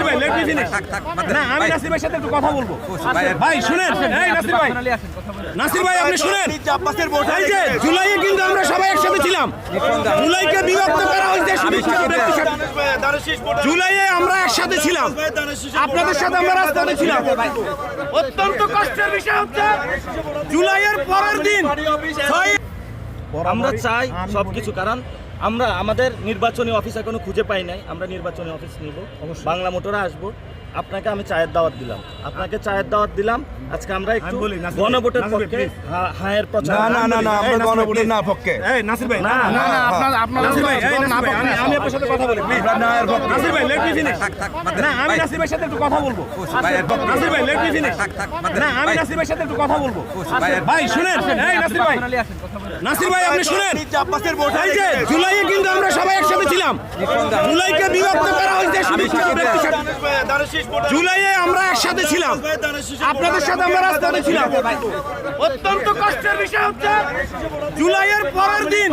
ভাই let me finish. না আমি নাসির ভাইয়ের সাথে একটু কথা বলবো। ভাই শুনেন, এই নাসির ভাই, নাসির ভাই আপনি শুনেন, এই যে জুলাইয়ে কিন্তু আমরা সবাই একসাথে ছিলাম। জুলাইকে বিভক্ত করা হয়েছে জুলাইয়ে আমরা একসাথে ছিলাম, আপনাদের সাথে আমরা রাজপথে ছিলাম। অত্যন্ত কষ্টের বিষয় হচ্ছে জুলাইয়ের পরের দিন আমরা চাই সবকিছু, কারণ আমরা আমাদের নির্বাচনী অফিস এখনো খুঁজে পাই নাই। আমরা নির্বাচনী অফিস নিব, বাংলা মোটরে আসবো। আপনাকে আমি চায়ের দাওয়াত দিলাম, আপনাকে চায়ের দাওয়াত দিলাম। আজকে আমরা একটু গণভোটের পক্ষে হায়ের প্রচার। না না না, আমরা গণভোটের না পক্ষে। এই নাসির ভাই, না না না, আপনার নাসির ভাই, এই নাসির ভাই, আমি আপনার সাথে কথা বলি প্লিজ। নাসির ভাই লেট মি ফিনিশ। না আমি নাসির ভাইয়ের সাথে একটু কথা বলবো। নাসির ভাই লেট মি ফিনিশ। না আমি নাসির ভাইয়ের সাথে একটু কথা বলবো। ভাই শুনেন, এই নাসির ভাই, নাসির ভাই আপনি শুনেন, এই যে জুলাইয়ে কিন্তু আমরা সবাই একসাথে ছিলাম। জুলাইকে বিভক্ত করা হয়েছে জুলাইয়ে আমরা একসাথে ছিলাম, আপনাদের সাথে আমরা রাজপথে ছিলাম। অত্যন্ত কষ্টের বিষয় হচ্ছে জুলাইয়ের পরের দিন